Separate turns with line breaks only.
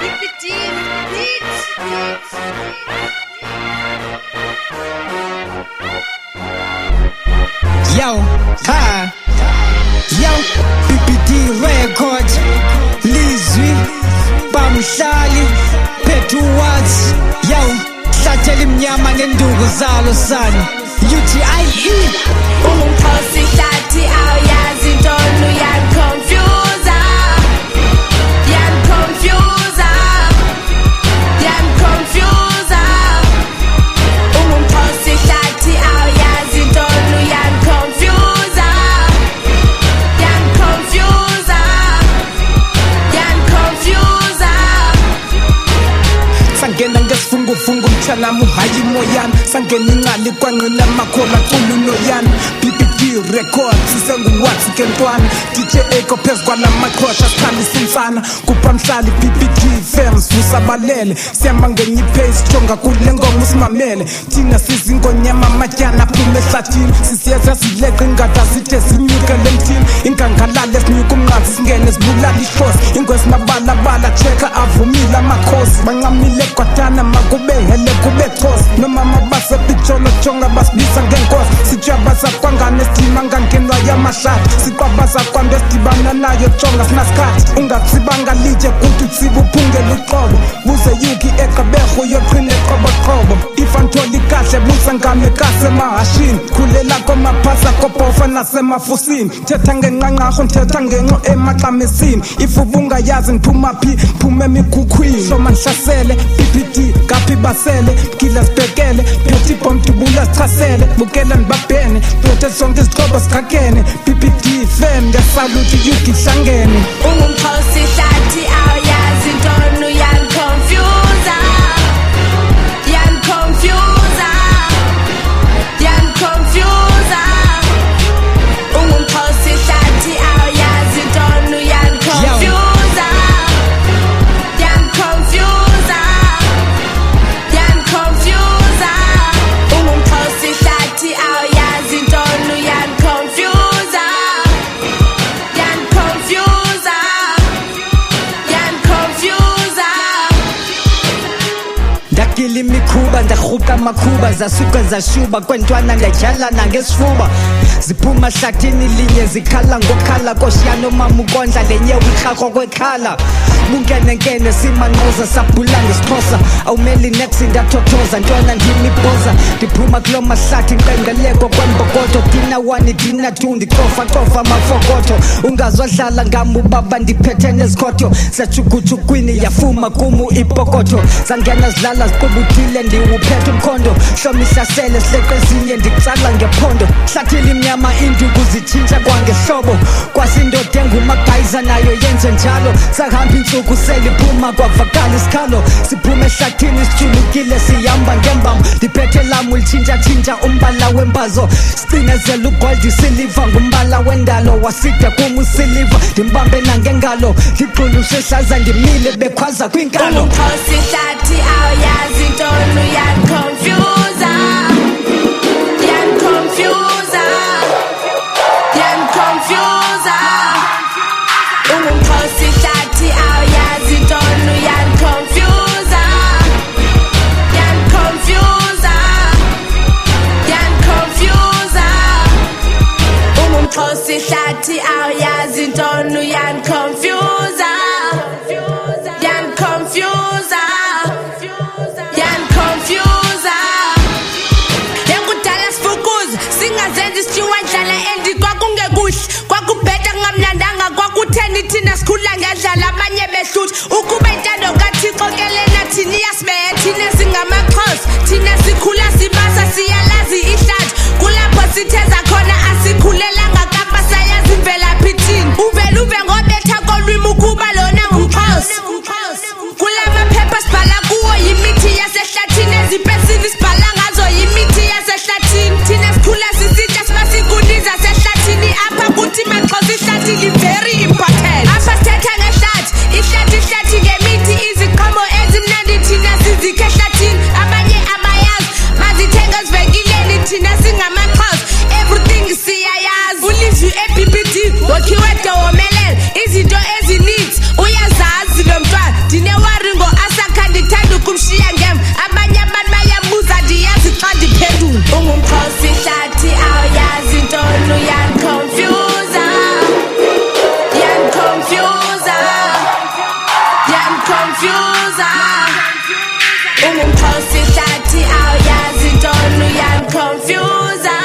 BBD,
Yo, BBD record, Lizwi, Mawardz, Mawardz, yo, hlathela imnyama nenduku zalo sana, UTIE.
Ungumkhosi Ihlathi awuyazi intoni uyangiconfusa, yangiconfusa. Ungumkhosi Ihlathi awuyazi intoni uyangiconfusa, yangiconfusa.
Sangena ngesifungufungu mtshanamu hayi moyana, sangena incali kwanqina makhola culu noyana. BBD record sisenguwatsi kentwana, DJ Eko phezu kwalamaqhosha sikhalisa insana. Kuphamhlali BBD fans usabalele, siyama ngenye ipace jonga kule ngoma usimamele. Thina sizingonyama amatyana aphume ehlathini, sisiyeza sileqa ingada sithe sinyuke lemthini. Ingangalale sinyuka umnqazi singene sibulala ikhosi, ingwesi nabalabala cheka avumile amakhosi. Banqamile kwadana makube hele kube xosi, nomama basepitsholo jonga basibisa ngenkosi. Sityabaza kwangane sidima ngangenwa yamahlathi, siqwabaza kwanto esidibana nayo jonga sinasikhathi. Ungatsibanga litye kuthi utsiba uphungela uqobo, buze yuki eqaberho yoqhina eqoboqobo. Ifantoli kahle busa ngame kasemahashini, khulela komaphasa kopofa nasemafusini. Thetha ngenqanqarho nthetha ngenqo emaqamesini, ifuba ungayazi ndiphuma phi phuma emikhukhwini. Hloma nhlasele BBD kaphi basele, gila sibhekele phethe ibhom dubula sichasele. Bukela nibabhene phethe zonke izixhobo sikhakene, BBD fam ngesaluthi yuki hlangene.
Ungumkhosi Ihlathi awuyazi intoni uyangiconfusa, yangiconfusa. Ungumkhosi Ihlathi awuyazi intoni uyangiconfusa, yangiconfusa. Ungumkhosi Ihlathi awuyazi intoni uyangiconfusa, yangiconfusa.
Ndakila imikhuba ndarhuqa amakhuba, zasuka zashuba kwentwana ndatyhala nangesifuba. Ziphuma hlathini linye zikhala ngokhala, koshiyana omama ukondla lenye wikrakro kwekhala. Bunkenenkene simanqoza sabhula ngesixhosa, awumeli next ndathothoza ntwana ndimibhoza. Ndiphuma kulo mahlathi nqenqeleko kwembokodo, dina 1 dina 2 ndicofa amafokotho. Ungazodlala ngam ubaba ndiphethe nezikhotho, zajugujukwini yafuma kumu ipokotho. Zangena zidlala ziqubuthile ndiwuphethe umkhondo, hloma ihlasele sileqe ezinye ndikutsala ngephondo. Hlathile imnyama induku zitshintsha kwangehlobo, kwasindoda engumaghayiza nayo yenze njalo. Sahamba intsuku seliphuma kwavakala isikhalo, siphume ehlathini sijulukile sihamba ngembambo. Ndiphethe lamu litshintsha umbala wembazo, sicinezela ugold isiliva ngumbala wendalo. Waside kum usiliva ndimbambe nangengalo, ndigqulushe hlaza ndimile bekhwaza kwinkalo.
Ungumkhosi Ihlathi awuyazi intoni uyangiconfusa, yangiconfusa. Ungumkhosi Ihlathi awuyazi intoni uyangiconfusa, yangiconfusa. Ungumkhosi Ihlathi awuyazi intoni uyangiconfusa, yangiconfusa. Yakudala sifukuza singazenzi sithiwa ndlala endi kwakungekuhle, kwakubheda kungamnandanga, kwakutheni thina sikhula ngendlala abanye behluthi. Ukuba intando kaThixo ke lena thina iyasibeya, thina singamaXhosa, thina sikhula sibasa siyalazi ihlathi. Kulapho sitheza khona asikhulelanga kapa sayazi imvelaphi thina. Uvele ngobetha kolwimi ukuba Ungumkhosi Ihlathi awuyazi intoni yangiconfusa.